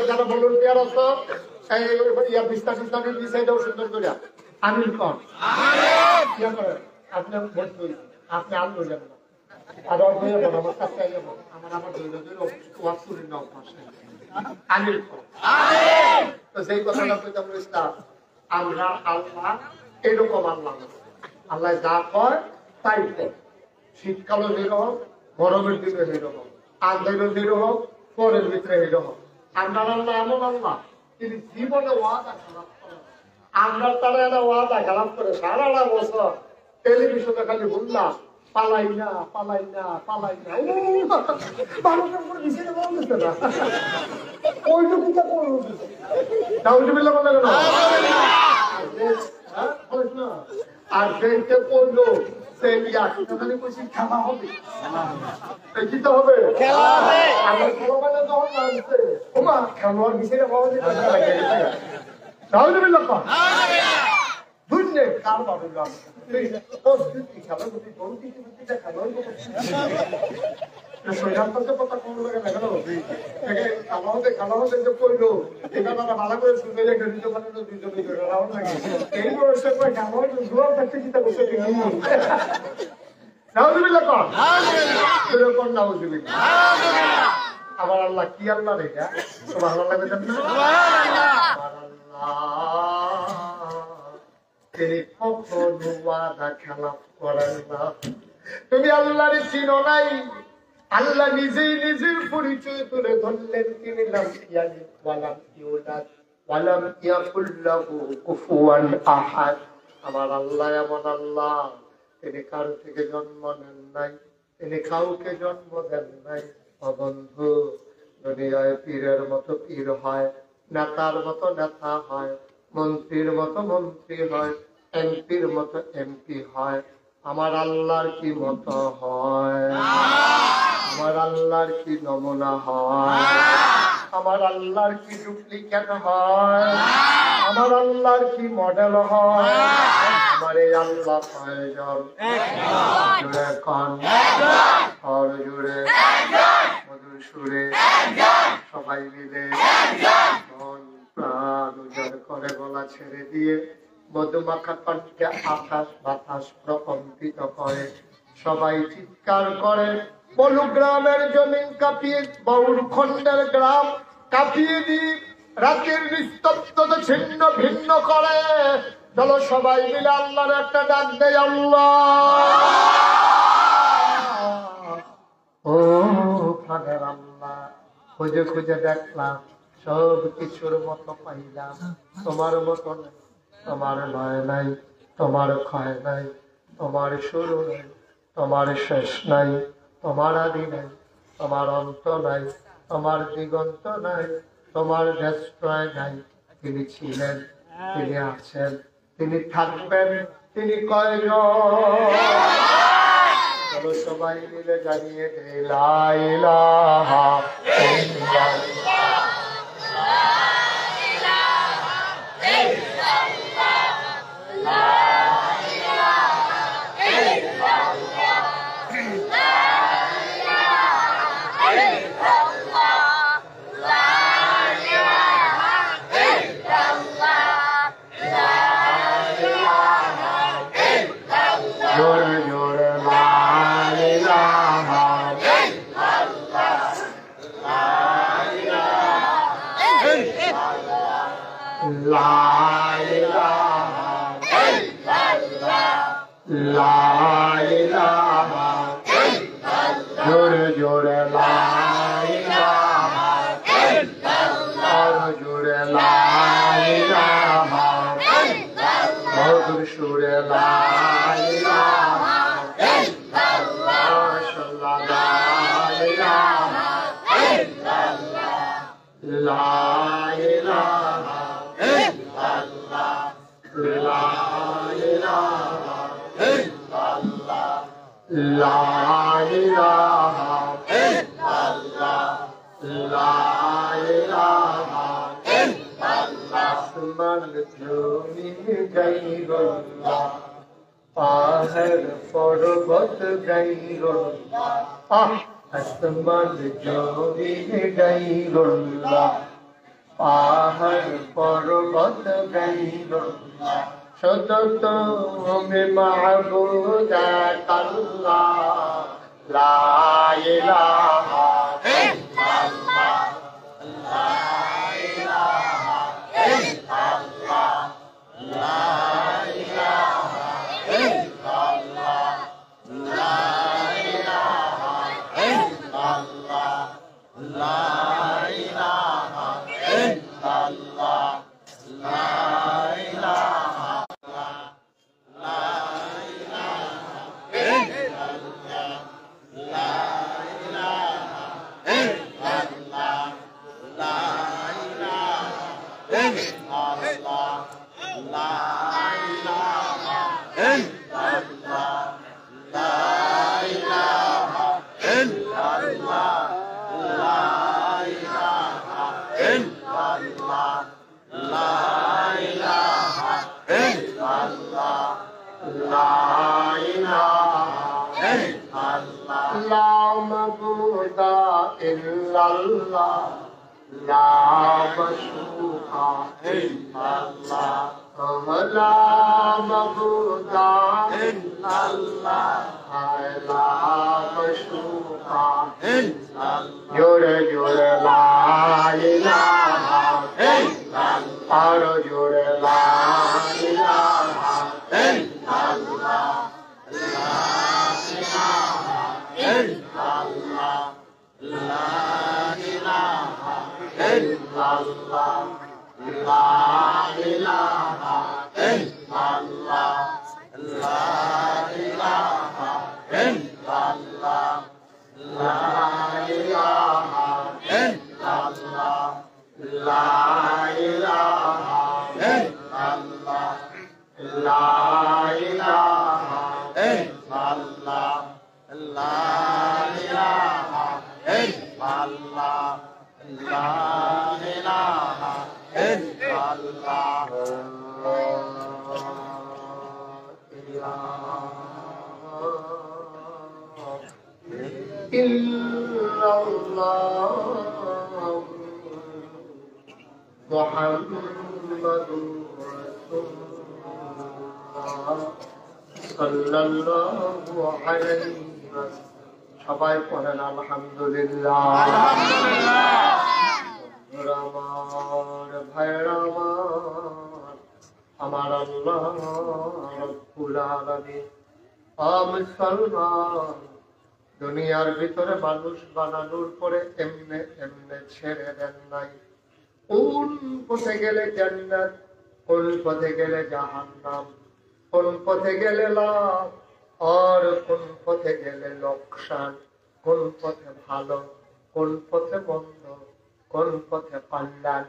যারা ভলেন্টিয়ার আছে বিস্তার দিচ্ছে সুন্দর করে আমিন কর আপনি আপনি আনলো যাবেন না আর আমার কাছে আমার আমিন কর তো সেই কথাটা বলতে ইসলাম আমরা আল্লাহ এরকম আল্লাহ আল্লাহ যা কয় তাই কয় শীতকালও যেরকম গরমের দিনে যেরকম আন্দাইরও যেরকম পরের ভিতরে এরকম আমরা আল্লাহ এমন আল্লাহ তিনি জীবনে ওয়াদা খারাপ করে আমরা তারা একটা ওয়াদা খারাপ করে সারাটা বছর টেলিভিশনে খালি বললাম পালাই না পালাই না পালাই না মানুষের উপরে বিছানা বলতেছে না ওইটুকুটা করবো নাউজুবিল্লাহ বলে গেল আর ব্যাংকে পড়লো সেই খালি বলছি খেলা হবে জিতে হবে আমার খেলোয়াড় যখন নামছে ওমা খেলোয়াড় বিছানা পাওয়া যেতে নাউজুবিল্লাহ দুনিয়া কার বাবু গান খেলা যদি দল দিতে খেলোয়াড় খালাতে করলো এটা তারা ভালো করে শুনে রেখে দিতে পারে এই বয়সে খেলোয়াড় থাকতে চিন্তা করছে আমার আল্লাহ কি আল্লাহ রেখা তো ভালো লাগবে তিনি কখনো ওয়াদা খেলাপ করেন না তুমি আল্লাহর চিনো নাই আল্লাহ নিজেই নিজের পরিচয় তুলে ধরলেন তিনি লাম ইয়ালিদ ওয়া লাম ইউলাদ ওয়া লাম ইয়াকুল লাহু কুফুয়ান আহাদ আমার আল্লাহ এমন আল্লাহ তিনি কারো থেকে জন্ম নেন নাই তিনি কাউকে জন্ম দেন নাই ও বন্ধু দুনিয়ায় পীরের মতো পীর হয় নেতার মতো নেতা হয় মন্ত্রীর মতো মন্ত্রী হয় এমপির মতো এমপি হয় আমার আল্লাহর কি মতো হয় আমার আল্লাহর কি নমুনা হয় আমার আল্লাহর কি ডুপ্লিকেট হয় আমার আল্লাহর কি মডেল হয় আমার এই আল্লাহ কয়জন জুড়ে কন হর জুড়ে মধুর সুরে সবাই মিলে মন প্রাণ উজাড় করে গলা ছেড়ে দিয়ে মধুমাখা কণ্ঠে আকাশ বাতাস প্রকম্পিত করে সবাই চিৎকার করে বলু গ্রামের জমিন কাঁপিয়ে বাউর খন্ডের গ্রাম কাঁপিয়ে দি রাতের নিস্তব্ধতা ছিন্ন ভিন্ন করে চলো সবাই মিলে আল্লাহর একটা ডাক দেয় আল্লাহ ও ফাদার আল্লাহ খুঁজে খুঁজে দেখলাম সব কিছুর মতো পাইলাম তোমার মতো নাই তোমার লয় নাই তোমার ক্ষয় নাই তোমার শুরু নাই তোমার শেষ নাই তোমার আদি নাই তোমার অন্ত নাই তোমার দিগন্ত নাই তোমার দেশপ্রয় নাই তিনি ছিলেন তিনি আছেন তিনি থাকবেন তিনি কয়জন সবাই মিলে জানিয়ে দেয় লা ইলাহা ইল্লাল্লাহ আসমান জমিনে গাইরুল্লাহ, পাহাড় পর্বত গাইরুল্লাহ, সতত তুমি মাহবুব আল্লাহ, লা ইলাহা ইল্লাল্লাহ, লা ইলাহা ইল্লাল্লাহ, লা ইলাহা ইল্লাল্লাহ, লা ইলাহা ইল্লাল্লাহ, লা ইলাহা ইল্লাল্লাহ, লা ইলাহা لا معبود إلا الله، لا مشروع إلا الله، لا معبود إلا الله، لا مشروع إلا الله، جوڑے جوڑے لا إله إلا الله، جوڑے لا إله إلا الله، لا إله إلا الله، لا إله إلا الله، لا إله إلا الله، لا إله إلا الله، لا إله إلا الله، لا إله إلا الله، لا إله إلا الله، لا إله إلا الله، لا إله إلا الله، إلا الله محمد رسول الله সাল্লাল্লাহু আলাইহি ওয়াসাল্লাম। সবাই পড়েন আলহামদুলিল্লাহ। আমার ভাইরা আমার আল্লাহ রব্বুল আলামিন মুসলমান দুনিয়ার ভিতরে মানুষ বানানোর পরে এমনে এমনে ছেড়ে দেন নাই। কোন পথে গেলে জান্নাত, কোন পথে গেলে জাহান্নাম, কোন পথে গেলে লাভ আর কোন পথে গেলে লোকসান, কোন পথে ভালো, কোন পথে মন্দ, কোন পথে কল্যাণ,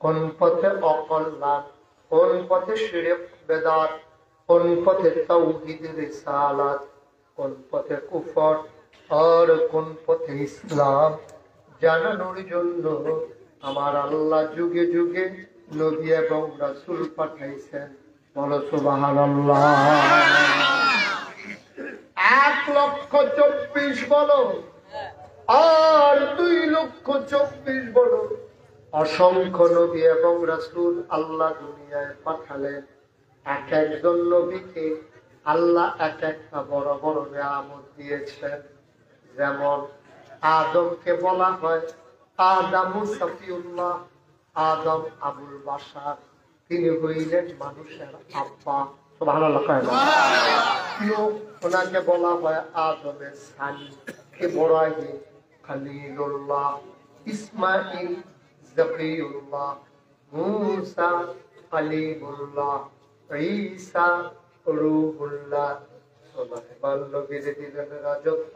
কোন পথে অকল্যাণ, কোন পথে শিরক বেদাত, কোন পথে তাওহীদ রিসালাত, কোন পথে কুফর আর কোন পথে ইসলাম জানানোর জন্য আমার আল্লাহ যুগে যুগে নবী এবং রাসূল পাঠাইছেন। বলো সুবহানাল্লাহ। 1,24,000 বলো আর 2,24,000 বলো, অসংখ্য নবী এবং রাসূল আল্লাহ দুনিয়ায় পাঠালেন। এক একজন নবীকে আল্লাহ এক একটা বড় বড় নিয়ামত দিয়েছেন। যেমন আদমকে বলা হয় আদমু সফিউল্লাহ, আদম আবুল বাশার, তিনি হইলেন মানুষের আব্বা। সুবহানাল্লাহ। ওনাকে বলা হয় আদমের সানি, ইব্রাহিম খলিলুল্লাহ, ইসমাইল জাকিরুল্লাহ, মুসা কালিমুল্লাহ, ঈসা রূহুল্লাহ। সুলাইমান নবীরে দিলেন রাজত্ব,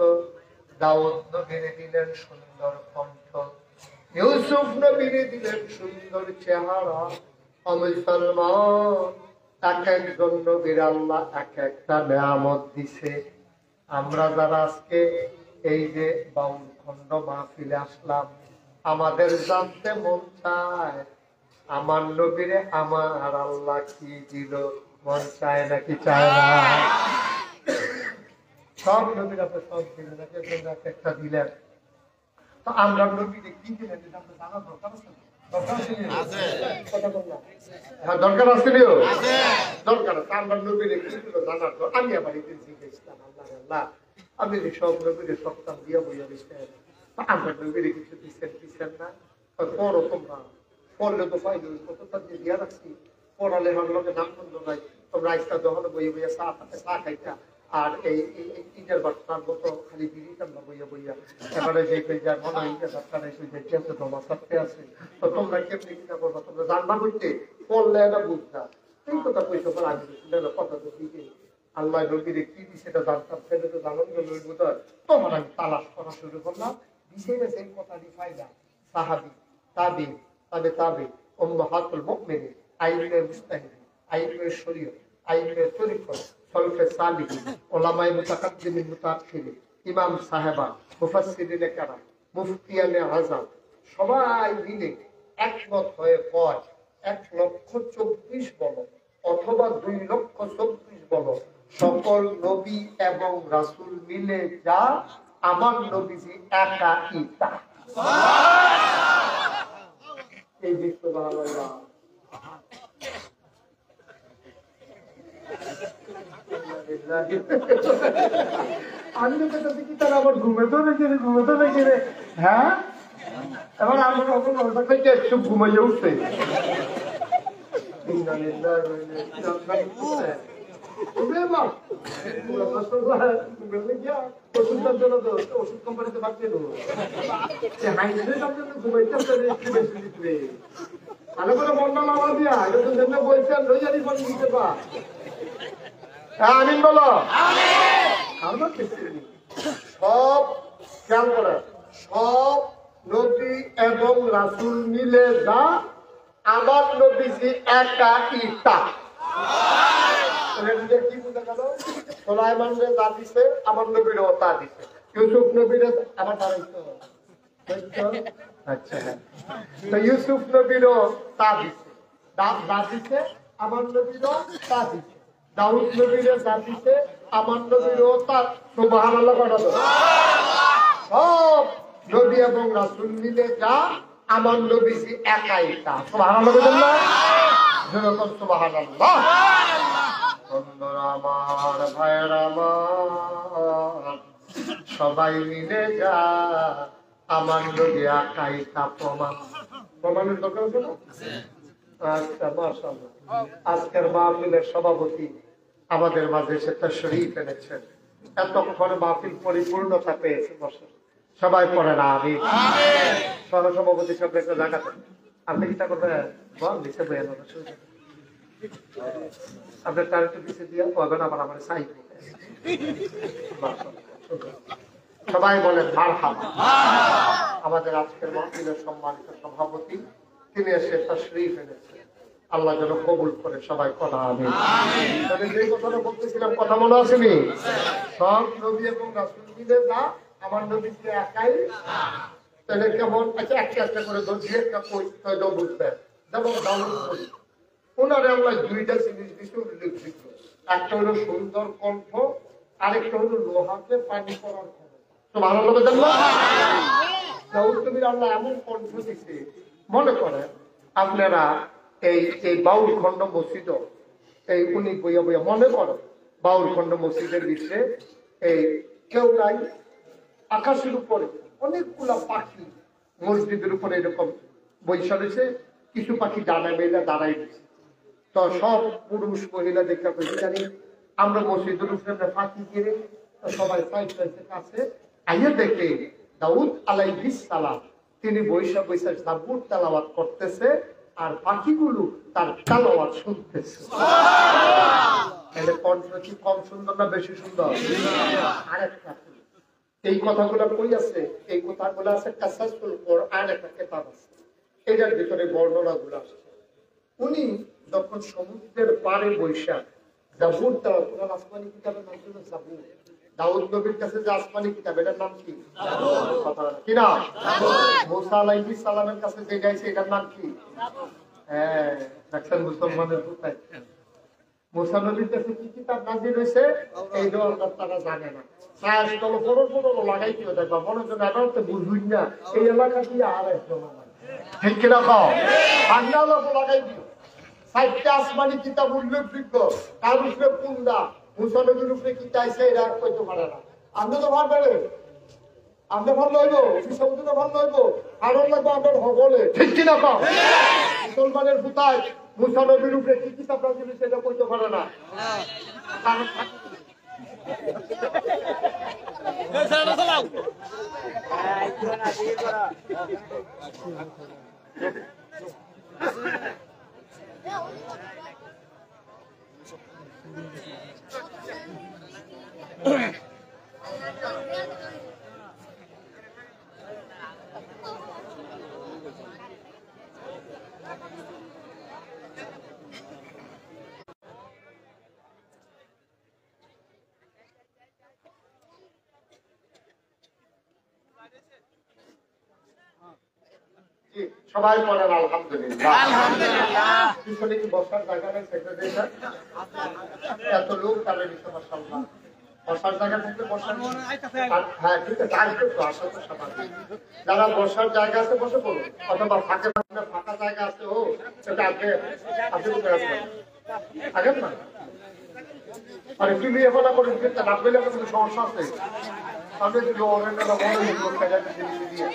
দাউদ নবীরে দিলেন সুন্দর কণ্ঠ, ইউসুফ নবীরে দিলেন সুন্দর চেহারা। মুসলমান এক একজন নবীর আল্লাহ এক একটা নিয়ামত দিছে। আমরা যারা আজকে এই যে বাউল খন্ড মাহফিলে আসলাম, আমাদের জানতে মন চায় আমার নবীরে আমার আল্লাহ কি দিল। মন চায় নাকি চায় না? সব নবীর আপনি সব দিলেন, একটা দিলেন। তো আমরা নবীকে কি দিলেন এটা আমরা জানা দরকার আছে না? দরকার আছে না? কথা বললাম। হ্যাঁ, দরকার আছে না? দরকার আছে। আমরা নবীকে কি দিল জানার তো আমি আবার এই দিন শিখেছিলাম। আল্লাহ আমি সব নবীকে সপ্তাহ দিয়া বইয়া দিচ্ছেন, আমরা নবীকে কিছু দিচ্ছেন না। পড়ো তোমরা, পড়লে তো পাইলে কতটা দিয়ে দিয়া রাখছি, পড়ালে আমার লোকের নাম বন্ধ নাই। তোমরা আজকা যখন বইয়ে বইয়া চা খাইতা আর এই ইটের বাচ্চার মতো খালি বিড়িতাম না বইয়া বইয়া। এবারে যে যার মনে হয় ইটের বাচ্চা নেই আছে তোমার সাথে আছে, তো তোমরা কেমনি কিনা করবা? তোমরা জানবা করতে পড়লে এটা বুঝতা। এই কথা কইতে পারে আমি কথা তো দিকে আল্লাহ নবীরে কি দিছে সেটা জানতাম, সেটা তো জানান গেল। তোমার আমি তালাশ করা শুরু করলাম, বিষয়টা সেই কথাটি ফায়দা সাহাবি তাবি তাবে তাবে উম্মাহাতুল মুমিনিন আইনের মুস্তাহিদ আইনের শরীয়ত আইনের তরিকত সলফে সালিহিন উলামায়ে মুতাকাদ্দিমিন মুতাআখিরিন ইমাম সাহেবা মুফাসসিরিনে কেরাম মুফতিয়ানে আযম সবাই মিলে একমত হয়ে কয় 1,24,000 বলো অথবা 2,24,000 বলো, সকল নবী এবং রাসূল মিলে যা আমার নবীজি একাই তা। এই দেখতে ভালো লাগে। আমি তো দেখি তারা আবার ঘুমেতো নাকি রে। হ্যাঁ, এবার আমরা কখন একটু ঘুমাইয়ে উঠছে। ওষুধ কোম্পানিতে বাদ দিয়ে দেবো ভালো করে বন্যা মামা দিয়া বলছেন রোজারি ফল দিতে পা। হ্যাঁ আমিন বলো। সব খেয়াল করে, সব নবী এবং রাসূল মিলে যা আমার নবীজি একা ইতা। কি বুঝা গেল? সুলাইমান রে যা দিছে আমার নবীরও তা দিছে, ইউসুফ নবীরে আমার দাঁড়াইতো। আচ্ছা, তো ইউসুফ নবীরও তা দিছে, যা দিছে আমার নবীরও তা দিছে। দাউদ নবীরে যা দিছে আমার নবীরও তা। সুবহানাল্লাহ পড়া দাও। সব নবী এবং রাসূল মিলে যা আমার নবীজি একাই তা। সুবহানাল্লাহ বলুন, যেরকম সুবহানাল্লাহ। বন্ধুরা আমার, ভাইয়েরা আমার, সবাই মিলে যা আমার নবী একাই তা প্রমাণের দরকার আছে না? আচ্ছা, মাশাআল্লাহ। আজকের মাহফিলের সভাপতি আমাদের মাঝে সেটা শরীফ এনেছেন। এতক্ষণ মাহফিল পরিপূর্ণতা পেয়েছে। সবাই পড়ে না আমি সহসভাপতি সব একটা জায়গাতে আপনি কিটা করবেন বল দিতে বইয়েন আপনার তার একটু পিছিয়ে দিয়ে পাবেন আবার আমার সাই। সবাই বলেন মারহাবা। আমাদের আজকের মাহফিলের সম্মানিত সভাপতি তিনি এসে তাশরীফ এনেছেন। আল্লাহ যেন কবুল করে সবাই কথা আমিন। তবে যে কথাটা বলতেছিলাম কথা মনে আসেনি? সব নবী এবং রাসূল মিলে না আমার নবীজি একাই। তাহলে কেমন? আচ্ছা, একটা একটা করে ধরছি, একটা কইতে বুঝবেন। যেমন দাউদ নবী, ওনারে আল্লাহ দুইটা জিনিস দিতে উল্লেখ দিত। একটা হলো সুন্দর কণ্ঠ, আরেকটা হলো লোহাকে পানি করার ক্ষমতা। তো ভালো লোকে জানলো দাউদ নবীর আল্লাহ এমন কণ্ঠ দিছে, মনে করেন আপনারা এই বাউল খন্ড মসজিদ এই উনি বইয়া বইয়া মনে করো বাউল খন্ড মসজিদের দিচ্ছে এই কেউ নাই, আকাশের উপরে অনেকগুলা পাখি মসজিদের উপরে এরকম বৈশা রয়েছে, কিছু পাখি ডানা মেলা দাঁড়াই দিচ্ছে। তো সব পুরুষ মহিলা দেখা পেয়েছে, জানি আমরা মসজিদের উপরে পাখি কিনে সবাই কাছে আইয়া দেখে দাউদ আলাইহিস সালাম তিনি বৈশা বৈশা জাবুর তেলাওয়াত করতেছে আর পাখিগুলো তার তেলাওয়াত শুনতেছে। কণ্ঠ কি কম সুন্দর না বেশি সুন্দর? আরেকটা এই কথাগুলো কই আছে? এই কথাগুলো আছে কাসাসুল কোরআন, একটা কিতাব আছে, এটার ভিতরে বর্ণনাগুলো আসছে। উনি যখন সমুদ্রের পাড়ে বৈশা জাবুর তেলাওয়াত, আসমানি কিতাবের নাম ছিল জাবুর। দাউদ নবীর কাছে যে আসমানি কিতাব এটার নাম কি? কি না? মুসা আলাইহিস সালামের কাছে যে গাইছে এটার নাম কি? হ্যাঁ, দেখছেন মুসলমানের কোথায় মুসা নবীর কাছে কি কিতাব নাজিল হয়েছে এই দরকার তারা জানে না। সায়াস্তল ফরজ লাগাইতে দেখবা মনে জন্য আদালতে বুঝুই না এই এলাকা দিয়ে আর একজন ঠিক কিনা কও বাংলা লাগাই দিও। সাইটটা আসমানি কিতাব উল্লেখযোগ্য তার উপরে পুন্দা মুসা নবীর উপরে কি চাইছে এরা কইতে পারে না। আমরা তো ভাব পারে আমরা ভালো হইব বিশ্ববিদ্যালয় ভালো হইব আরো লাগবে আমরা হবলে ঠিক কিনা কও মুসলমানের ভূতায় মুসা নবীর উপরে কি কিতাব নাজিল সেটা কইতে পারে না। সবাই পড়েন আলহামদুলিল্লাহ। পিছনে কি বসার জায়গা নেই সেক্রেটারিটা এত লোক তাহলে মাশাআল্লাহ বসার জায়গা থাকলে বসার হ্যাঁ ঠিক আছে আসবে তো আসলে তো স্বাভাবিক। যারা বসার জায়গা আছে বসে পড়ুন অথবা ফাঁকা জায়গা আছে ও সেটা আপনি আগেন না আরে কি নিয়ে বলা করেন না পেলে কোনো সমস্যা আছে আমি যদি অরণ্য বা বড় লোক দিয়ে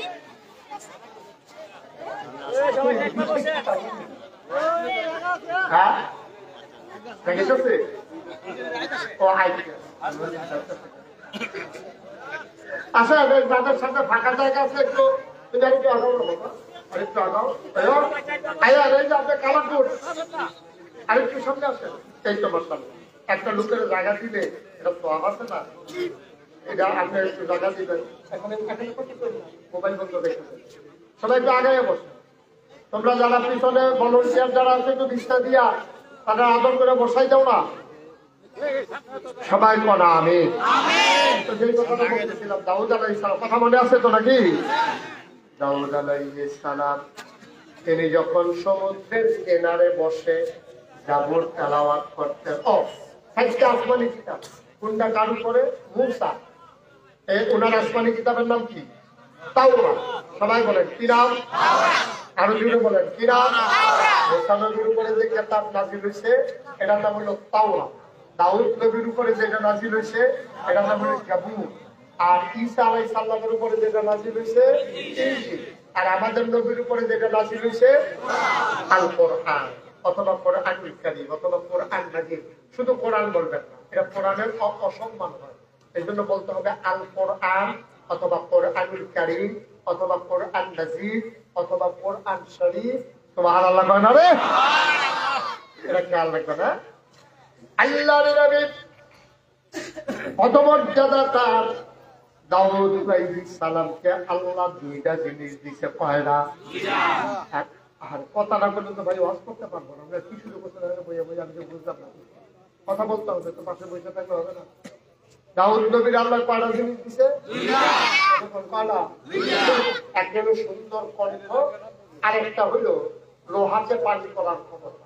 হ্যাঁ আচ্ছা যাদের সাথে ফাঁকা জায়গা আছে একটু আরেকটু আগাও আরেকটু আগাও আপনার কালারপুর আরেকটু সামনে আসেন এই তো বসলাম একটা লোকের জায়গা দিলে এটা তো আছে না এটা আপনি একটু জায়গা দিবেন এখানে মোবাইল বন্ধ দেখেছেন সবাই একটু আগায় বসে তোমরা যারা পিছনে ভলান্টিয়ার যারা আছে একটু দিশা দিয়া তাদের আদর করে বসাই দাও না সবাই কনা আমি তো যেই কথাটা বলতেছিলাম দাউদ আলাইহিস সালাম কথা মনে আছে তো নাকি দাউদ আলাইহিস সালাম তিনি যখন সমুদ্রের কিনারে বসে জাবুর তেলাওয়াত করতেন একটা আসমানি কিতাব কোনটা কার উপরে মুসা ওনার আসমানি কিতাবের নাম কি তাওরাত সবাই বলেন কি নাম আরো জুড়ে বলেন কি নাম মুসা নবীর উপরে যে কিতাব নাজিল হয়েছে এটার নাম হলো তাওরাত দাউদ নবীর উপরে যেটা নাজিল হয়েছে এটার নাম হলো জাবুর আর ঈসা আলাইহিস সালামের উপরে যেটা নাজিল হয়েছে ইনজিল আর আমাদের নবীর উপরে যেটা নাজিল হয়েছে আল কোরআন অথবা কোরআনুল কারীম অথবা কোরআন নাজিল শুধু কোরআন বলবেন না এটা কোরআনের অসম্মান হয় এইজন্য বলতে হবে আল কোরআন অথবা কোরআনুল কারীম অথবা কোরআন নাজিল অথবা কোরআন শরীফ সুবহানাল্লাহ কয় না রে এটা খেয়াল রাখবেন না আল্লাহর নবী পদমর্যাদা তার দাউদ আলাইহিস সালামকে আল্লাহ দুইটা জিনিস দিয়েছে কয়টা আর কথাটা বললে তো ভাই ওয়াজ করতে পারবো না আমরা কি শুরু করতে হবে বইয়া বইয়া আমি তো বুঝলাম না কথা বলতে হবে তো পাশে বসে থাকলে হবে না দাউদ নবীর আল্লাহ কয়টা জিনিস দিছে কয়টা একটা হলো সুন্দর কণ্ঠ আরেকটা হলো লোহাকে পানি করার ক্ষমতা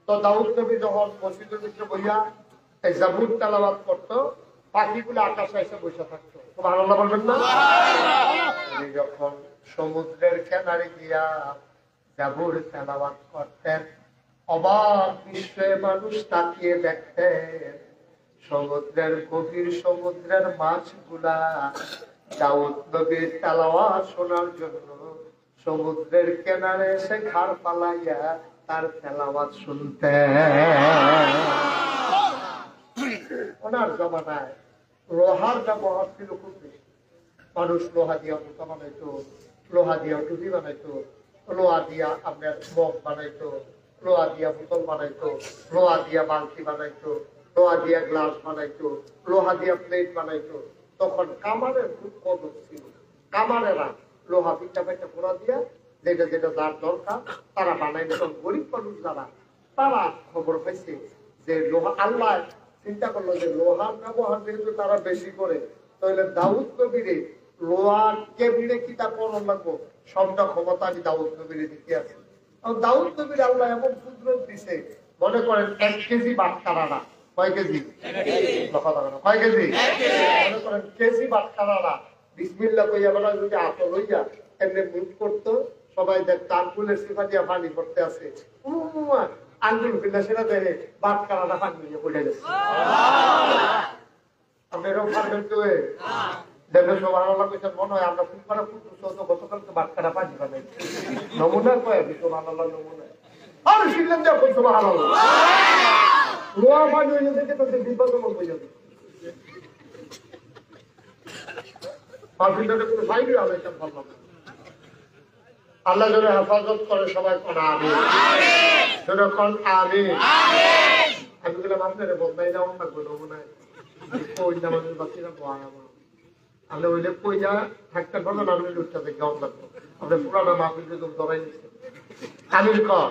তো দাউদ নবী যখন মসজিদের ভিতরে বইয়া এই জাবুর তেলাওয়াত করতো পাখিগুলো আকাশে এসে বসে থাকতো সুবহানাল্লাহ বলবেন না যখন সমুদ্রের কিনারে গিয়া জাবুর তেলাওয়াত করতেন অবাক বিশ্বে মানুষ তাকিয়ে দেখতেন সমুদ্রের গভীর সমুদ্রের মাছগুলা দাউদ নবীর তেলাওয়াত শোনার জন্য সমুদ্রের কিনারে এসে ঘাড় পালাইয়া তার তেলাওয়াত শুনতেন ওনার জমানায় লোহার ব্যবহার ছিল খুব বেশি মানুষ লোহা দিয়া মোটা বানাইতো লোহা দিয়া টুপি বানাইতো লোহা দিয়া আপনার মগ বানাইতো লোহা দিয়া বোতল বানাইতো লোহা দিয়া বালতি বানাইতো লোহা দিয়া গ্লাস বানাইতো লোহা দিয়া প্লেট বানাইতো তখন কামারের খুব কদর ছিল কামারেরা লোহা পিঠা পিঠা পোড়া দিয়া যেটা যেটা যার দরকার তারা বানাই তখন গরিব মানুষ যারা তারা খবর পাইছে যে লোহা আল্লাহ চিন্তা করলো যে লোহার ব্যবহার যেহেতু তারা বেশি করে তাহলে দাউদ নবীরে লোহার কেবিনে কি তার পড়ন লাগবো সবটা ক্ষমতা আমি দাউদ নবীরে দিতে আছি দাউদ নবীর আল্লাহ এমন কুদরত দিছে মনে করেন 1 কেজি বাটখারা, কয় কেজি? কয় কেজি? মনে করেন কেজি বাটখারা বিসমিল্লাহ কইয়া বলা যদি আপল হইয়া এমনি মুখ করতো, সবাই দেখতো আঙ্গুলের সিফা দিয়া পানি পড়তে আছে, আঙ্গুল ফিল্লা সেটা দেখে বাটখারাটা পানি হইয়া পড়ে গেছে। আপনি এরকম পারবেন তো? দেখবেন সুবহানাল্লাহ কইছেন, মনে হয় আমরা ফুলপাড়া ফুটবল তো গতকালকে বাটখারা পানি পাবে নমুনা কয় সুবহানাল্লাহ নমুনা আর শিখলেন দেখুন সুবহানাল্লাহ লোয়া পানি হইয়া দেখে তো বিপদমন হয়ে যাবে। আল্লাহ যেন হেফাজত করে সবাই কোন আমি আমি বললাম আপনারা বদলাই যাও না কোনো মনে হয় মানুষ বাচ্চারা বয় আমার আমরা ওইলে কই যা থাকতে পারবো না, আমি লুটটা থেকে গাউন লাগবো আপনার পুরানো মাহফিল যে ধরাই নিচ্ছে আমির কর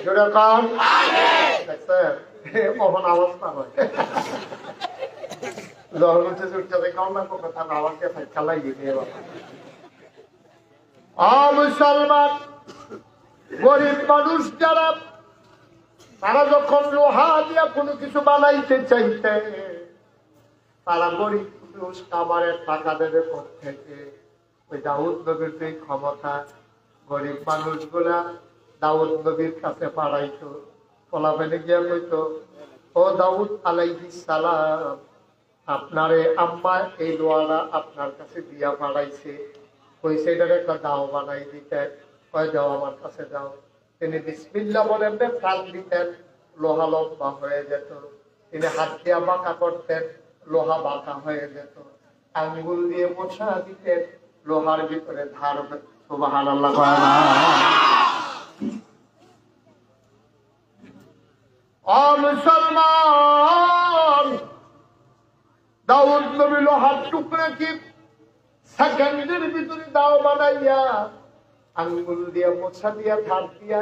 জোরে কর দেখছেন কখন আওয়াজ না হয় মুসলমান গরিব মানুষ যারা, তারা যখন লোহা দিয়া কোনো কিছু বানাইতে চাইতে, তারা গরিব মানুষ কামারের টাকা দেবে থেকে। ওই দাউদ নবীর যে ক্ষমতা, গরিব মানুষগুলা দাউদ নবীর কাছে পাঠাইতো, ফলাফেলে গিয়া কইতো, ও দাউদ আলাইহিস সালাম, আপনারে আম্মা এই লোহারা আপনার কাছে দিয়া পাঠাইছে, ওই সেটার একটা দাও বানাই দিতেন, কয় যাও আমার কাছে যাও। তিনি বিসমিল্লাহ বলেন প্রাণ দিতেন, লোহা লম্বা হয়ে যেত। তিনি হাত দিয়া বাঁকা করতেন, লোহা বাঁকা হয়ে যেত। আঙ্গুল দিয়ে মোছা দিতেন, লোহার ভিতরে ধার। সুবহানাল্লাহ। ও মুসলমান, দাউদ নবী লোহার টুকরা কি সেকেন্ডের ভিতরে দাও বানাইয়া আঙ্গুল দিয়া মোছা দিয়া ধার দিয়া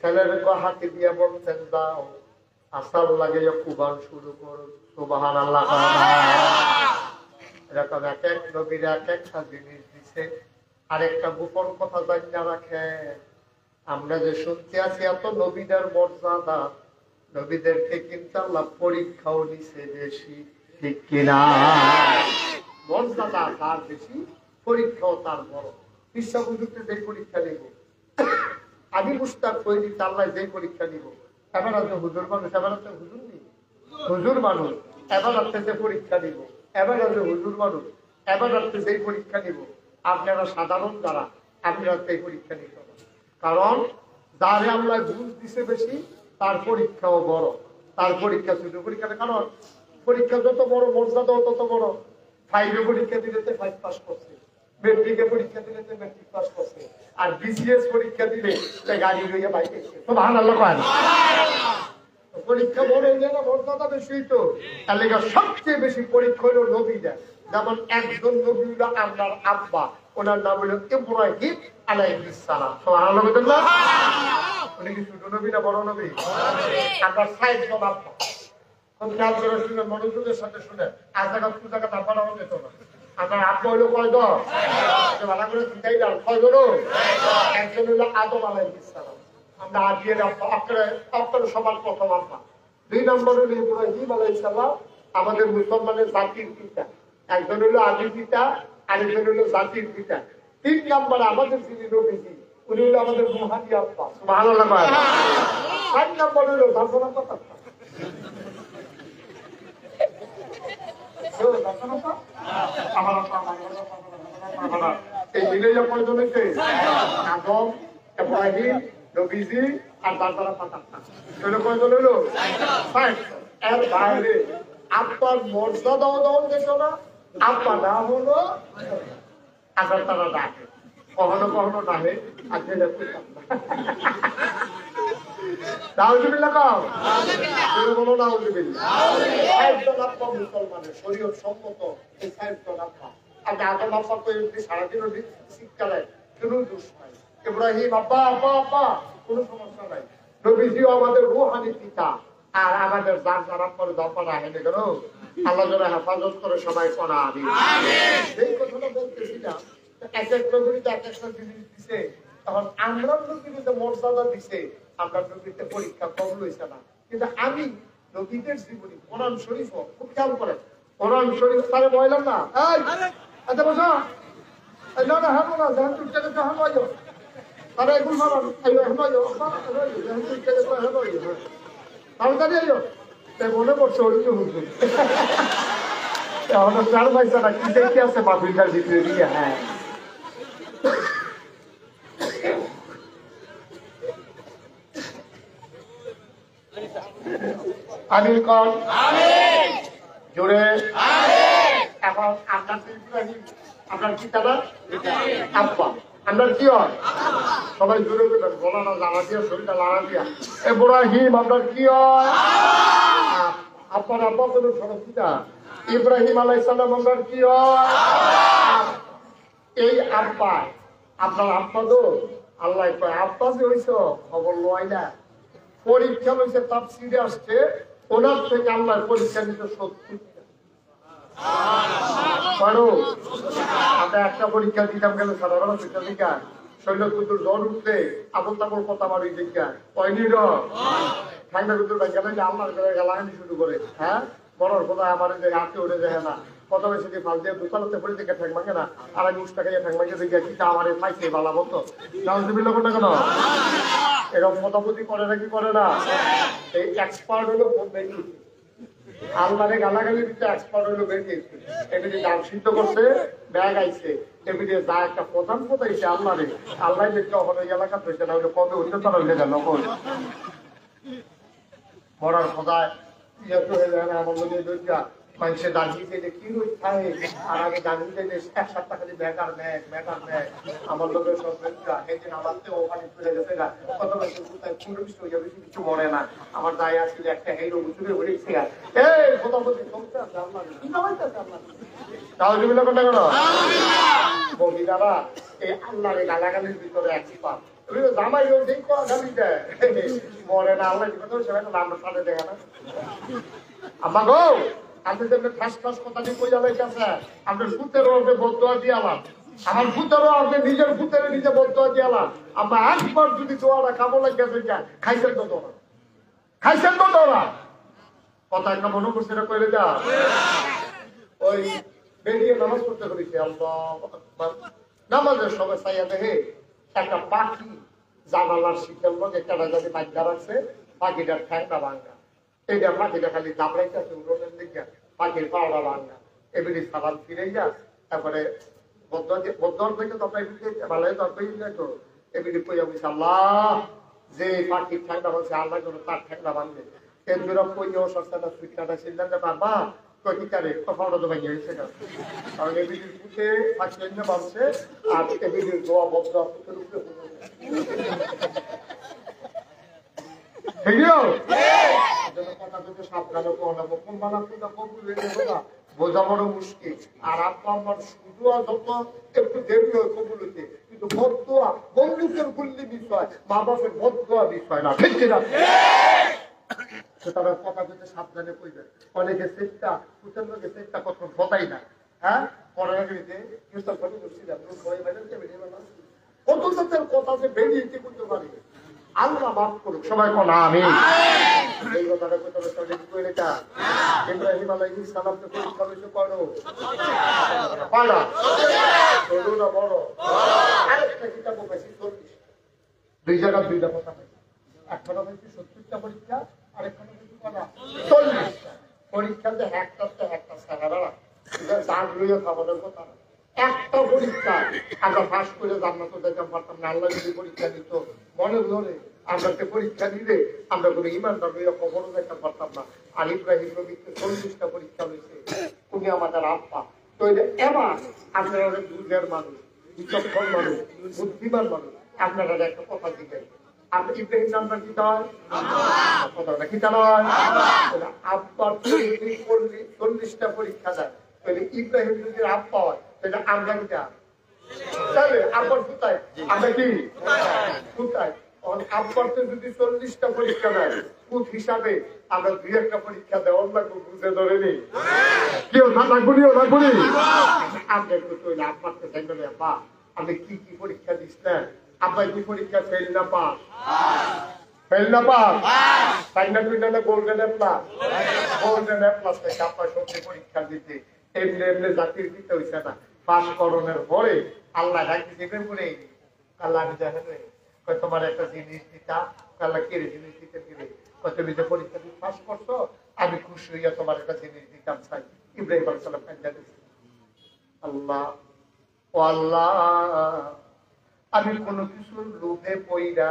ছেলের হাতে দিয়া বলতেন, দাও আসার লাগে কুবান শুরু করুন। সুবহানাল্লাহ। এরকম এক এক নবীর এক একটা জিনিস দিছে। আরেকটা গোপন কথা জানিয়ে রাখে, আমরা যে শুনতে আছি এত নবীদের মর্যাদা, নবীদেরকে কিন্তু আল্লাহ পরীক্ষাও নিছে বেশি, ঠিক কিনা? মর্যাদা তার বেশি, পরীক্ষাও তার বড়। ঈশা হুজুরকে যে পরীক্ষা নিব, আমি মুস্তাক তৈরি আল্লাহ যে পরীক্ষা নিব, এবার আছে হুজুর মানুষ, এবার আছে হুজুর নি হুজুর মানুষ, এবার আছে যে পরীক্ষা নিব, এবার আছে হুজুর মানুষ, এবার আছে যে পরীক্ষা নিব। আপনারা সাধারণ যারা, আপনারা সেই পরীক্ষা নিতে হবে। কারণ যারে আল্লাহ বুঝ দিছে বেশি, তার পরীক্ষাও বড়, তার পরীক্ষা ছোট। পরীক্ষাটা কারণ পরীক্ষা যত বড়, মর্যাদাও তত বড়। 5 পরীক্ষা দিলে 5 পাস করছে, মেট্রিকে পরীক্ষা দিলে মেট্রিক পাস করছে, আর বিসিএস পরীক্ষা দিলে গাড়ি লইয়া বাইকে। সুবহানাল্লাহ। পরীক্ষা বড় হয়ে যায় না, মর্যাদা বেশি। তো তার লেগে সবচেয়ে বেশি পরীক্ষা হলো নবীদের। যেমন একজন নবী হলো আপনার আব্বা, ওনার নাম হলো ইব্রাহিম আলাইহিস সালাম। সুবহানাল্লাহ। উনি কি ছোট নবী না বড় নবী? আপনার 60 জন আব্বা। খেয়াল করে শুনে, মনোযোগের সাথে শুনে, আজ জায়গা দু জায়গা না পাঠানো যেত না। আমার আব্বা হইলো কয়জন? ভালো করে চিন্তাই যান, কয়জন? একজন হইলো আদম আলাইহিস সালাম, আমরা আদিয়ের আব্বা, আপনার সবার প্রথম আব্বা। 2 নম্বর হইলো ইব্রাহিম আলাইহিস সালাম, আমাদের মুসলমানের জাতির পিতা। একজন হইলো আদি পিতা, আরেকজন হইলো জাতির পিতা। 3 নম্বর আমাদের যিনি নবীজি, উনি হইলো আমাদের রুহানি আব্বা। সুবহানাল্লাহ। 4 নম্বর হইলো ধারণা কথা, এই মিলে কয়জন হয়েছে? আদম, ইব্রাহিম, নবীজি আর বারবারা পাতাক্তা। কয়জন হইলো? 5। এর বাইরে আব্বার মর্যাদাও দেওয়া যেত না। আব্বা না হলো আবার তারা ডাকে, কখনো কখনো ডাকে। মুসলমানের শরীয়ত সম্মত এই 5 জন আব্বা। আদম আব্বা সারাদিনও শীতকালে কোনো দোষ নাই। ইব্রাহিম আব্বা আব্বা আব্বা, কোনো সমস্যা নাই। নবীজিও আমাদের রুহানি পিতা, আর আমাদের যার যারা পরে দরকার আহেনে কেন, আল্লাহ যারা হেফাজত করে সবাই করা। আমি এই কথাটা বলতেছিলাম, এক এক নবীতে এক একটা জিনিস দিছে। তখন আমরা নবীর যে মর্যাদা দিছে, আপনার নবীতে পরীক্ষা কবুল হয়েছে না, কিন্তু আমি নবীদের জীবনী কোরআন শরীফ খুব খেয়াল করেন, কোরআন শরীফ তারে বললাম না আচ্ছা বসা না না হ্যাঁ না জাহান তুই থেকে হ্যাঁ নয় তারা এগুলো মারান তাড়াতাড়ি আইও মনে পড়ছে অরিঞ্জ হুজুর আমাদের চার পয়সা না কি দেখে আছে মাহফিলটার ভিতরে দিয়ে। হ্যাঁ আমিন কর জোরে। এখন আপনার ইব্রাহিম আপনার কি দাদা আব্বা, আপনার কি হয় সবাই জোরে দেবেন, গলা না জানা দিয়া শরীরটা লাড়া দিয়া ইব্রাহিম আপনার কি হয় আপনার আব্বা বলুন সবাই পিতা ইব্রাহিম আলাইহিস সালাম আপনার কি হয়। এই আব্বা আপনার আব্বা তো আল্লাহ কয় আব্বা যে হইছ খবর লয় না, পরীক্ষা হয়েছে তাফসীরে আসছে ওনার থেকে আল্লাহর পরীক্ষা নিতে সত্যি পারো। আমরা একটা পরীক্ষা দিতাম গেলে সাধারণ পরীক্ষা শৈল কুতুর জ্বর উঠলে আবল তাবল কথা বাড়ি দেখা হয়নি ঠান্ডা কুতুর গেলে যে আল্লাহর গালাগানি শুরু করে। হ্যাঁ বড়র কথা আমার যে হাতে উঠে যায় না, কত বেশি ফাল দিয়ে দোকানতে পড়ে থেকে ঠ্যাং ভাঙে না, আর আমি উষ্টা খাইয়া ঠ্যাং ভাঙে দেখি কি আমার পাইছে বালা বলতো বিল না কেন এরকম মোটামুটি করে নাকি করে না। এই এক্সপার্ট হলো আল্লাহরে গালাগালি দিতে এক্সপার্ট হলো বেরিয়েছে, এমনি ডাল সিদ্ধ করছে ব্যাগ আইছে এমনি যা একটা প্রধান কথা হয়েছে আল্লাহরে আল্লাহ দেখতে ওখানে এলাকা হয়েছে না ওইটা কবে উন্নত হয়ে গেল পড়ার কথায় হয়ে যায় না আমার মধ্যে দুইটা মানুষের দাঁড়িয়েছে যে কি খায় আর আগে দাঁড়িয়েছে যে এক সপ্তাহ খালি ব্যাটার নেয় আমার লোকের সব সেদিন আমার তো ওখানে চলে গেছে না কত কোথায় পনেরো বিশ হয়ে যাবে কিছু মনে না আমার দায় আসলে একটা হেরো উঁচুরে বেরিয়েছে এই কোথাও বলছি তাহলে কোনটা কেন মহিলারা এই আল্লাহরে গালাগালির ভিতরে একই পাপ জামাই যেই গালি দেয় মরে না আল্লাহ আমরা সাথে দেখা না আমার গো আপনি যেমন ঠাস ঠাস কথা দিয়ে কই যাবে আপনার ভূতেরও আপনি বদুয়া দিয়ালাম, আমার ভূতেরও আপনি নিজের ভূতের নিজে বদুয়া দিয়ালাম। আমরা একবার যদি দোয়াটা খাবো লাগছে খাইছেন তো তোরা খাইছেন তো তোরা কথা একটা মনে করছে এটা কইলে যা ওই বেরিয়ে নামাজ পড়তে করেছে আল্লাহ নামাজের সময় চাইয়া দেখে একটা পাখি জানালার শীতের লোক একটা যদি বাচ্চা রাখছে পাখিটার ঠ্যাংটা ভাঙা, এইটা পাখিটা খালি দাবড়াইতে আছে উড়নের দিকে পাখির পাওয়া ভাঙা এমনি সালাম ফিরে যা তারপরে বদ্ধর থেকে তো ভালো তো এমনি কইয়া বলছে আল্লাহ যে পাখির ঠ্যাংটা বলছে আল্লাহ যেন তার ঠ্যাংটা ভাঙবে এর বিরোধ কইয়া সস্তাটা সুইটাটা সিদ্ধান্ত পারবা কঠিকারে কথাটা তো ভেঙে হয়েছে না কারণ এবিডির পুঁতে পাখি বাড়ছে আর এবিডির গোয়া বদ্ধ পুঁতের উপরে বোঝা বড় মুশকিল। আর আপা আমার শুধু যত একটু দেরি হয় কবুল হইতে, কিন্তু বদুয়া বন্ধুকের গুল্লি বিষয় মা বাপের বদুয়া বিষয় না, ঠিক কিনা? তারা কথা বলতে সাবধানে কইবে। অনেকে চেষ্টা পুতের লোকে চেষ্টা কখন হতাই না। হ্যাঁ পড়ার কত জাতের কথা যে বেরিয়ে কি করতে পারি আল্লাহ মাফ করুক, সবাই কোন আমিন। এই কথাটা কইটা ইব্রাহিম আলাইহিস সালামকে পরীক্ষা হইছে করো পাড়া ছোট না বড় আরেকটা কিতাব পাইছি 40 দুই জায়গা দুইটা কথা পাইছি, একটা পাইছি 70টা পরীক্ষা আরেকটা পাইছি কটা 40টা পরীক্ষাতে একটা সাহারা জান লইয়া খাবারের কথা না। একটা পরীক্ষা আমরা পাস করে জান্নাতে যেতে পারতাম না। আল্লাহ যদি পরীক্ষা দিত মনে ধরে আমরা পরীক্ষা দিলে আমরা কোনো ইমানদার লইয়া খবরও যেতে পারতাম না। আর ইব্রাহিম নবীকে 40টা পরীক্ষা হয়েছে, উনি আমাদের আব্বা। তো এবার আপনারা অনেক দুধের মানুষ, বিচক্ষণ মানুষ, বুদ্ধিমান মানুষ, আপনারা একটা কথা দিবেন ইব্রাহিম নামটা কি হয় কথাটা কি নয় আব্বার 40টা পরীক্ষা দেয় তাহলে ইব্রাহিম যদি আব্বা হয় তাহলে আমরা কিটা তাহলে আব্বার কোথায় আমরা কি কোথায় আব্বার তো যদি 40টা পরীক্ষা দেয় কুত হিসাবে আমরা 2-1টা পরীক্ষা দেওয়ার লাগবো বুঝে ধরে নি কেউ না গুলিও না গুলি আমরা একটু তৈরি আব্বারকে দেখবেন আব্বা আমি কি কি পরীক্ষা দিস না আব্বা কি পরীক্ষা ফেল না পাস ফেল না পাস ফাইনাল টুইনালে গোল্ডেন প্লাস গোল্ডেন প্লাস থেকে আপনার সত্যি পরীক্ষা দিতে এমনি এমনি জাতির দিতে হইছে না পাস করণের পরে আল্লাহ ডাকি দিবেন বলে আল্লাহ আমি জানেন তোমার একটা জিনিস দিতা আল্লাহ কে জিনিস দিতে দিবে তুমি যে পরীক্ষা দিয়ে পাস করছো আমি খুশি হইয়া তোমার একটা জিনিস দিতাম চাই ইব্রাহিম আলাইহিস সালাম আল্লাহ ও আল্লাহ আমি কোনো কিছুর লোভে পইরা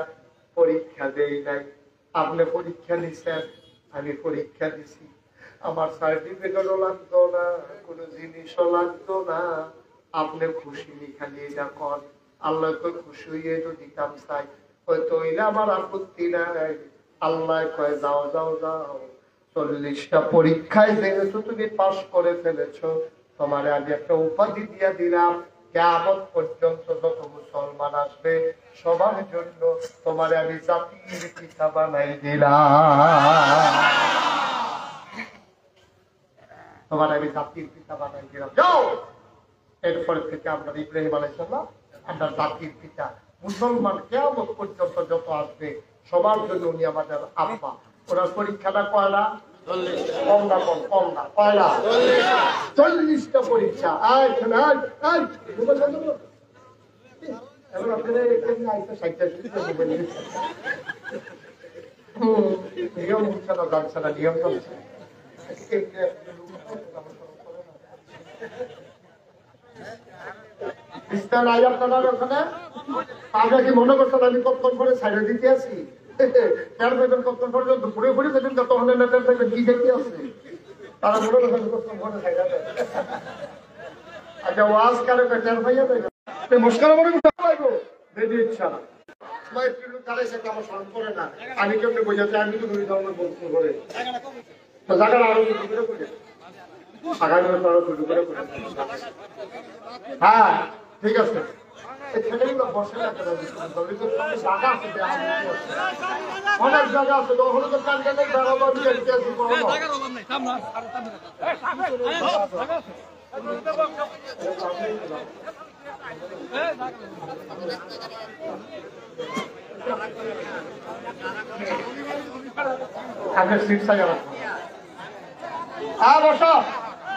পরীক্ষা দেই নাই আপনি পরীক্ষা নিছেন আমি পরীক্ষা দিছি আমার সার্টিফিকেটও লাগতো না কোনো জিনিসও লাগতো না আপনি খুশি খালি এটা কর আল্লাহকে খুশি হইয়ে তো দিতাম চাই হয়তো এরা আমার আপত্তি নাই আল্লাহ কয় যাও যাও যাও 40টা পরীক্ষায় যেহেতু তুমি পাস করে ফেলেছো তোমার আমি একটা উপাধি দিয়া দিলাম কিয়ামত পর্যন্ত যত মুসলমান আসবে সবার জন্য তোমার আমি জাতির পিতা বানাই দিলাম তোমার আমি জাতির পিতা বানাই দিলাম যাও এরপর থেকে আমরা ইব্রাহিম আলাইহিস সালাম আমরা জাতির পিতা মুসলমান কিয়ামত পর্যন্ত যত আসবে সবার জন্য উনি আমাদের আব্বা ওনার পরীক্ষাটা কয়লা 40টা পরীক্ষা নিয়ম হচ্ছে না জানছে না নিয়ম চলছে ওখানে আমরা কি মনে করছেন আমি কতক্ষণ করে সাইডে দিতে আছি দুপুরে ঘুরে দেবেন তখন কি দেখতে আছে তারা মনে করছেন কতক্ষণ করে সাইডে আচ্ছা ওয়াজ কারে টের ভাইয়া দেবে মুশকিল মনে করতে পারবো বেদি ইচ্ছা না আমি কেমনি বোঝাতে আমি তো দুই ধরনের বলতে করে জায়গাটা আরো দুটো করে বুঝে আগামী বছর আরো দুটো করে হ্যাঁ ঠিক আছে অনেক জায়গা আছে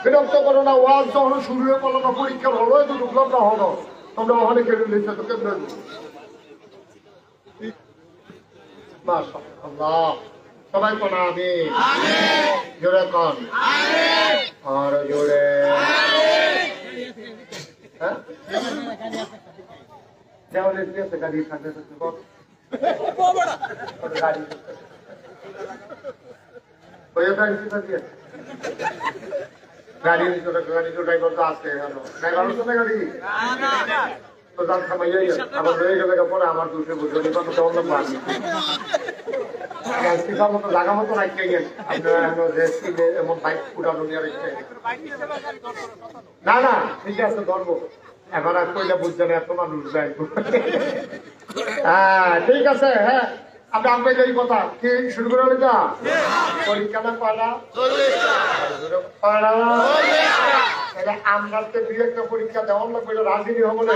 বিরক্ত করো না ওয়াজ যখন শুরু হয়ে পড়লো না পরীক্ষা হলো তো ঢুকলাম না হলো তোমরা ওখানে কেটে নিচ্ছ তো কেমন সবাই কোন আমি জোরে কন আর জোরে গাড়ি থাকে গাড়ি গাড়ি গাড়ি ড্রাইভার তো আছে ড্রাইভার তো না গাড়ি তো দাম খামাইয়া আবার রয়ে গেলে পরে আমার দুশো বছর মতো জায়গা মতো রাখতে গেন এমন বাইক উঠানো নিয়ে রেখে না না ঠিক আছে ধরবো এখন আর কইলা বুঝছে না এত মানুষ যায় হ্যাঁ ঠিক আছে হ্যাঁ আপনি আমরা এই কথা কি শুরু করে নিতা পরীক্ষাটা পাড়া আমরা তো দুই একটা পরীক্ষা দেওয়ার লাগবে রাজনীতি হবো না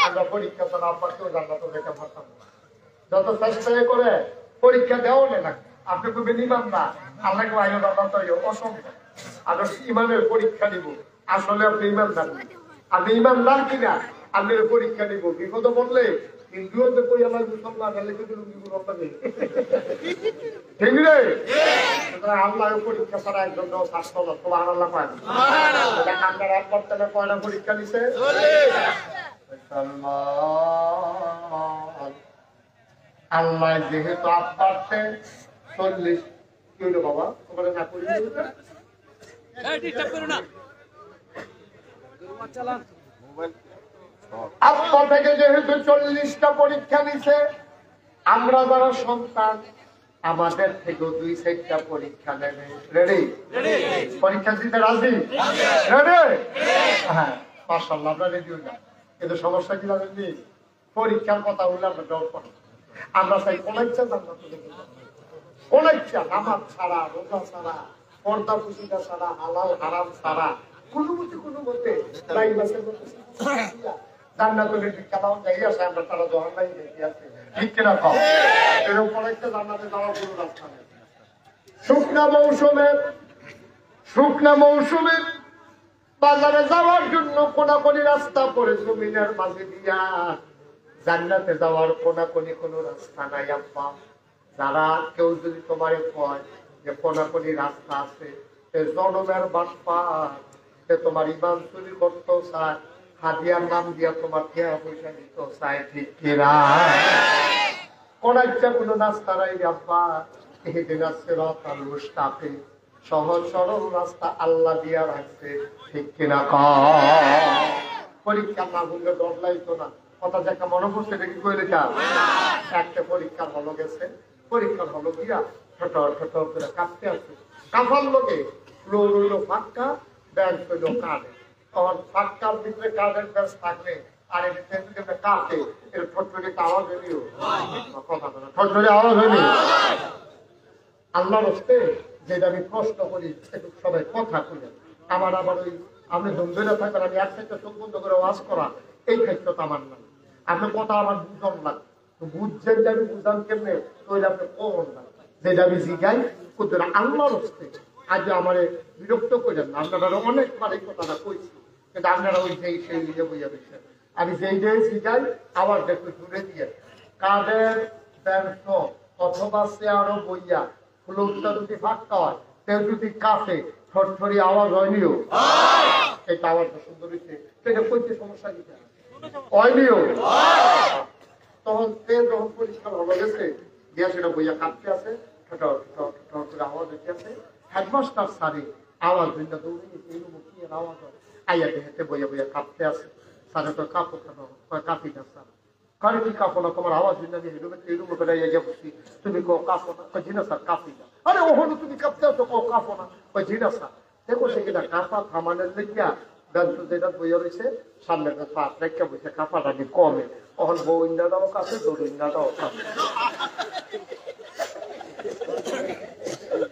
আমরা পরীক্ষা তো না পারতেও জানলাম দেখে পারতাম যত চেষ্টা করে পরীক্ষা দেওয়া না আপনি খুবই নিমান না আল্লাহকে আইন অসম্ভব আমরা ইমানের পরীক্ষা নিব আসলে আপনি ইমানদার আপনি ইমানদার কিনা আপনি পরীক্ষা নিব বিপদ বললে হিন্দুও তো কই আমার মুসলমান ঠিক রে আল্লাহ পরীক্ষা ছাড়া একজন স্বাস্থ্য তোমার আল্লাহ পায় আপনার এক বর্তমানে কয়টা পরীক্ষা নিছে আল্লাহ যেহেতু আপনারতে 40 কি হলো বাবা তোমার না করি আপনার থেকে যেহেতু 40টা পরীক্ষা নিছে আমরা যারা সন্তান আমাদের থেকে 2-4টা পরীক্ষা নেবে রেডি পরীক্ষা দিতে রাজি রেডি হ্যাঁ মাশাআল্লাহ আমরা রেডি হইলাম কিন্তু সমস্যা কি লাগবে পরীক্ষার কথা বললে আমরা ডর করি আমরা চাই কোন ইচ্ছা জানতে কোন ইচ্ছা নামাজ ছাড়া রোজা ছাড়া পর্দা পুশিদা ছাড়া হালাল হারাম ছাড়া কোনো মতে লাইবাসের মতো জান্নাতুল খেলাও যাই আছে আমরা তারা দোহান নাই দেখি আছে ঠিক কিনা কও এরকম একটা জান্নাতে যাওয়ার কোনো রাস্তা নেই। শুকনা মৌসুমে বাজারে যাওয়ার জন্য কোনাকুনি রাস্তা পড়ে জমিনের মাঝে দিয়া, জান্নাতে যাওয়ার কোনাকুনি কোনো রাস্তা নাই আব্বা। যারা কেউ যদি তোমারে কয় যে কোনাকুনি রাস্তা আছে, জনমের বাটপার, তোমার ইমান চুরি করতেও চায়, হাদিয়ার নাম দিয়া তোমার টাকা পয়সা দিতেও চায়, ঠিক কিনা? কোন একটা কোনো রাস্তা নাই আব্বা। এদিন আছে রাস্তার মুস্তাফে, সহজ সরল রাস্তা আল্লাহ দিয়া রাখছে, ঠিক কিনা? পরীক্ষা না ভুললে ডর লাগতো না। কথা দেখা মনে পড়ছে দেখি কইলে যা, একটা পরীক্ষার হলো গেছে, পরীক্ষার হলো গিয়া ঠটর ঠটর করে কাঁপতে আছে। কাঁপার লোকে ফ্লোর হইলো ফাঁকা, ব্যাংক হইলো কাঁধে। তখন ফাঁকার ভিতরে কাঁধের ব্যাস থাকলে আর এটা কাঁপে, এর ঠটরে আওয়াজ হইলিও কথা বলে, ঠটরে আওয়াজ হইনি। আল্লাহর হস্তে যেটা আমি প্রশ্ন করি একটু সবাই কথা বলে, আমার আবার ওই আপনি ধরে থাকবেন, আমি এক সাইডে চোখ বন্ধ করে ওয়াজ করা, এই ক্ষেত্রে তো আমার না। আপনার কথা আমার বুঝন না, বুঝছেন যে আমি বুঝান কেমনে, ওইটা আপনি কোন না, যেটা আমি জিগাই ওদের আল্লাহর হস্তে। আজ আমার বিরক্ত করেন না, আপনারা অনেকবার এই কথাটা কইছি, কিন্তু আপনারা ওই যেই সেই নিজে বইয়া দিচ্ছেন। আমি যেই যে জিগাই আওয়াজটা একটু জুড়ে দিয়ে, কাদের ব্যর্থ অথবা চেয়ারও বইয়া ফ্লোরটা যদি ফাঁকা হয়, কেউ যদি কাছে ঠরঠরি আওয়াজ হয়নিও, এটা আওয়াজটা সুন্দর হয়েছে, সেটা কইতে সমস্যা দিতে হয়নিও। তখন তেল যখন পরিষ্কার হলো গেছে, দিয়া সেটা বইয়া কাঁপতে আছে, ঠটর ঠটর ঠটর করে আওয়াজ হইতে আছে। হেডমাস্টার স্যারে আওয়াজ হইতে দৌড়ে গেছে, এই মুখিয়ে আওয়াজ হয়, আইয়া দেখতে বইয়া বইয়া কাঁপতে আছে। স্যারে তো কাঁপো কেন? কাঁপি না স্যার। কারে কি কাঁপো না? তোমার আওয়াজ হইলে আমি এরুমে করে ইয়ে বসছি, তুমি কো কাঁপো না? জি না স্যার, কাঁপি না। আরে ওখানে তুমি কাঁপতে আছো, কো কাঁপো না? জি না স্যার। দেখো সেটা কাঁপা থামানের লেগিয়া ব্যর্থ যেটা বইয়া রয়েছে, সামনে পাত রেখে বসে কাঁপাটা কি কমে, তখন বউ ইন্দাটাও কাছে, দৌড় ইন্দাটাও কাছে।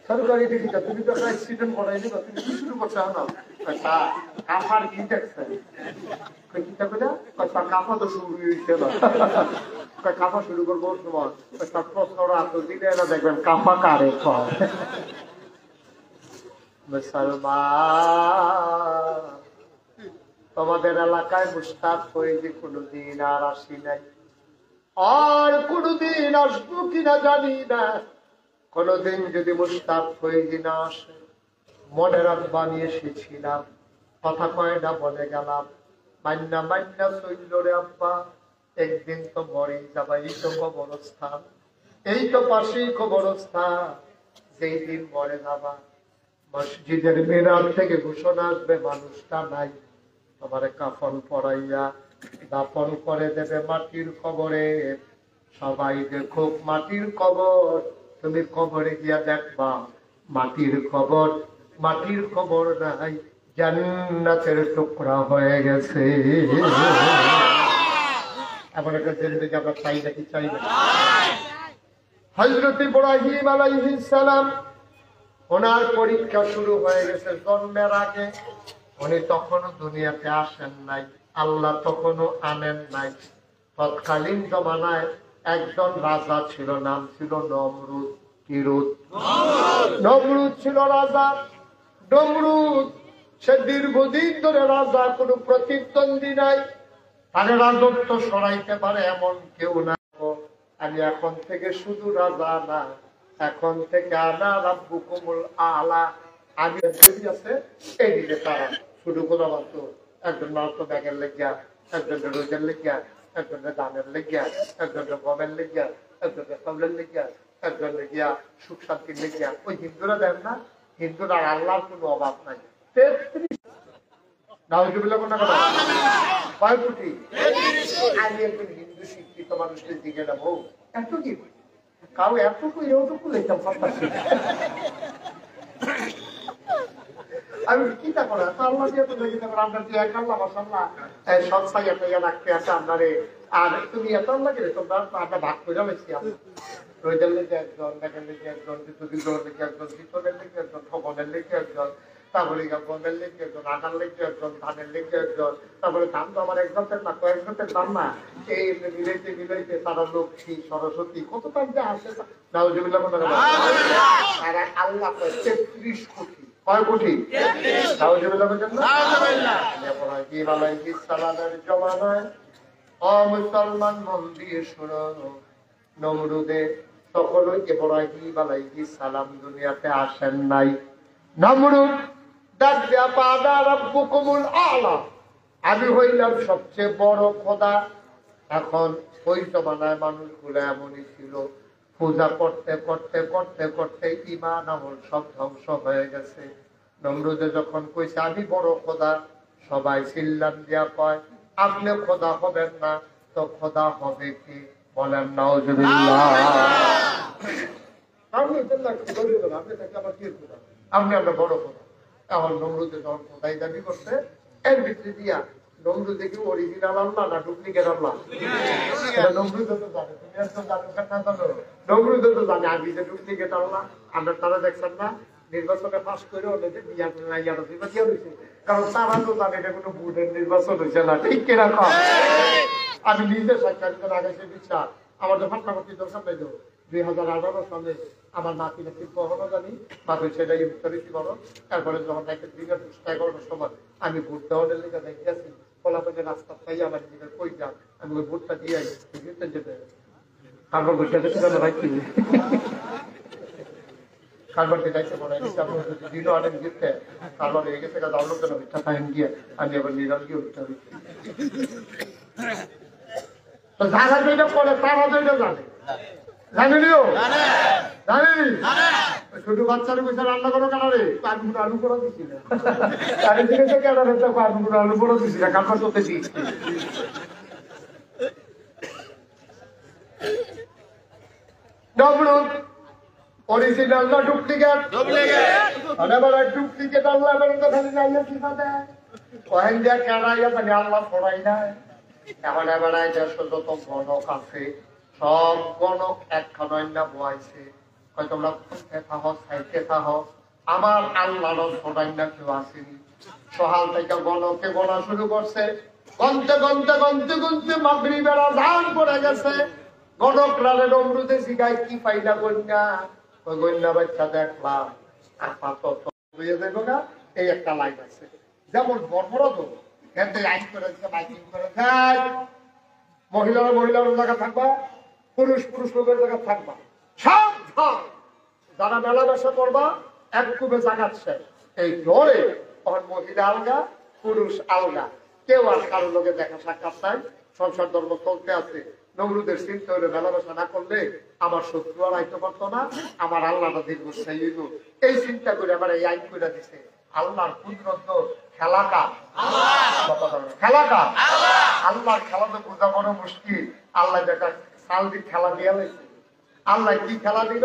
সরকারি টিকিটা তুমি তো একটা অ্যাক্সিডেন্ট করাই দিবা, তুমি কি শুরু করছো না? কাঁপার কি দেখছেন? কাঁপা তো শুরু হয়েছে না, কাঁপা শুরু করবো সময় দিলে না, দেখবেন কাঁপা কারে কয়। মুসলমান, তোমাদের এলাকায় মুস্তাক হয়ে যে কোনদিন আর আসি নাই, আর কোনদিন আসবো কিনা জানি না। কোনদিন যদি মুস্তাক হয়ে যে না আসে, মনে রাখবা আমি এসেছিলাম, কথা কয় না বলে গেলাম, মান্না মান্না চইল রে আব্বা, একদিন তো মরেই যাবা। এই তো কবরস্থান, এই তো পাশেই কবরস্থান, যেই দিন মরে যাবা মসজিদের মিনার থেকে ঘোষণা আসবে মানুষটা নাই, তোমারে কাফন পরাইয়া দাফন করে দেবে মাটির কবরে। সবাই দেখো মাটির কবর, তুমি কবরে গিয়া দেখবা মাটির কবর, মাটির কবর নাই, জান্নাতের টুকরা হয়ে গেছে। এমন একটা জিন্দেগি আমরা চাই নাকি চাই না? হযরত ইব্রাহিম আলাইহিস সালাম, ওনার পরীক্ষা শুরু হয়ে গেছে জন্মের আগে। উনি তখনও দুনিয়াতে আসেন নাই, আল্লাহ তখনও আনেন নাই। তৎকালীন জমানায় একজন রাজা ছিল, নাম ছিল নমরুদ। নমরুদ ছিল রাজা। নমরুদ সে দীর্ঘদিন ধরে রাজা, কোনো প্রতিদ্বন্দ্বী নাই, তাহলে রাজত্ব সরাইতে পারে এমন কেউ না। আমি এখন থেকে শুধু রাজা না, এখন থেকে আনা রাব্বুকুমুল আলা, আমি আছে এই দিকে তারা শুরু করা মাত্র একজন মাত্র ব্যাগের লেগিয়া, একজনের রোজের লেগিয়া, একজনের দানের লেগিয়া, একজনের গমের লেগিয়া, একজনের চাউলের লেগিয়া, একজনের গিয়া সুখ শান্তির লেগিয়া। ওই হিন্দুরা দেন না, হিন্দুরা আল্লাহর কোনো অভাব নাই। 33 কয় কোটি? আমি একজন হিন্দু শিক্ষিত মানুষের দিকে যাবো, এত কি কারো এতটুকু এতটুকু লেখতাম পারতাছি। আমি চিন্তা করা আল্লাহ দিয়ে তো দেখি আপনার দিয়ে এক আল্লাহ মাসাল্লাহ সবসাই একটা ইয়া রাখতে আছে আপনারে, আর তুমি এত আল্লাহ গেলে তোমরা আমরা ভাগ করে লেছি। আমরা রোজার লেগে একজন, ব্যাগের লেগে একজন, ঋতুদিনের লেগে একজন, শীতলের লেগে একজন, ঠগনের লেগে একজন, তারপরে গমের লেগে একজন, আটার লেগে একজন, ধানের লেগে একজন, তারপরে ধান তো আমার এক জাতের না, কয়েক জাতের ধান না। এই মিলাইতে মিলাইতে তারা লক্ষ্মী সরস্বতী কত টান যে আসে, নাউজুবিল্লাহ মনে করেন। আর আল্লাহ 33 কোটি, কয় কোটি? নাউজুবিল্লাহ বলেন না। ইব্রাহিম আলাইহিস সালামের জমানায় ও মুসলমান মন দিয়ে শোনো, নমরুদে তখন ইব্রাহিম আলাইহিস সালাম দুনিয়াতে আসেন নাই। নমরুদ ডাক দিয়া পাদা রাব্বুকুমুল আলা, আমি হইলাম সবচেয়ে বড় খোদা। এখন ওই জমানায় মানুষগুলো এমনই ছিল, পূজা করতে করতে করতে করতে ঈমান আমল সব ধ্বংস হয়ে গেছে। নমরুদে যখন কইছে আমি বড় খোদা, সবাই চিল্লান দিয়া কয় আপনি খোদা হবেন না তো খোদা হবে কি? বলেন নাউজুবিল্লাহ। আপনি আমরা বড় খোদা। এখন নমরুদে যখন খোদাই দাবি করছে, এর ভিতরে দিয়া নমরুদে কি অরিজিনাল আল্লাহ না ডুপ্লিকেট আল্লাহ? নমরুদে তো জানে, তুমি একদম জানো না জানো, নমরুদে তো জানে আমি যে ডুপ্লিকেট আল্লাহ। আমরা তারা দেখছেন না নির্বাচনে পাশ করে ওদের নির্বাচন হয়েছে, কারণ তারা তো জানে এটা কোনো ভোটের নির্বাচন হয়েছে না, ঠিক কিনা? আমি নিজে সাক্ষাৎকার আগে সে বিশ্বাস আমার যখন করতে দরকার নাই। 2018 সালে আমার নাতি নাতি কখনো জানি বাপের সেটাই উত্তরিত করো। তারপরে যখন দিনের 11টার সময় আমি ভোট দেওয়ার লেগে দেখিয়েছি, ফলাফলের রাস্তা পাই আমার দিকে কই যান, আমি ওই ভোটটা দিয়ে যেতে তারপর ভোটটা যেতে ভাই কি কারবার দেখাইতে পারে দিনও অনেক জিততে কারবার হয়ে গেছে ডাউনলোড করে মিথ্যা ফাইন গিয়ে আমি আবার নিরাল গিয়ে উঠতে হবে। তো যারা যেটা করে তারা যেটা জানে, জানেনিও জানি ছোট বাচ্চার পয়সা রান্না করো কেনারে আলুগুলো আলু করে দিচ্ছি না, তাদের থেকে কেনারে আলুগুলো আলু করে দিচ্ছি না, কারবার করতেছি। নমরুদ অরিজিনাল না ডুপ্লিকেট? ডুপ্লিকেট আল্লাহ খালি নাইয়া কি কথা কহেন দিয়া কেনাইয়া জানি আল্লাহ পড়াই নাই। এখন এবারে দেশের যত গণক আছে সব গণক একখান না বয়াইছে, হয়তো তোমরা থাহ সাইতে থাহ, আমার আল্লাহর পড়াই না কেউ আসেনি। সকাল থেকে গণকে গণা শুরু করছে, গনতে গনতে গনতে গনতে মাগরিবের আযান পড়ে গেছে। গণক রালে নমরুদে জিগায় কি পাইলা গন্যা? ওই গন্যা বাচ্চা দেখলাম আর পাথর হয়ে যাবো না, এই একটা লাইন আছে। যেমন বর্বরদ আইন করে দিচ্ছে, মাইকিং করে মহিলারা মহিলার জায়গা থাকবা, পুরুষ পুরুষ লোকের জায়গা থাকবা, সাবধান যারা মেলামেশা করবা এক কুবে জাগাচ্ছে এই ধরে। তখন মহিলা আলগা পুরুষ আলগা, কেউ আর কারো লোকে দেখা সাক্ষাৎ নাই, সংসার ধর্ম চলতে আছে। নমরুদের চিন্তা হলে মেলামেশা না করলে আমার শত্রু আর আইতে পারতো না, আমার আল্লাহটা দীর্ঘস্থায়ী হইল। এই চিন্তা করে আবার এই আইন করে দিছে। আল্লাহর কুদরত খেলাকা খেলাকা আল্লাহর খেলা তো বোঝা বড় মুশকিল। আল্লাহ যেটা সালদিক খেলা দিয়ে আল্লাহ কি খেলা দিল?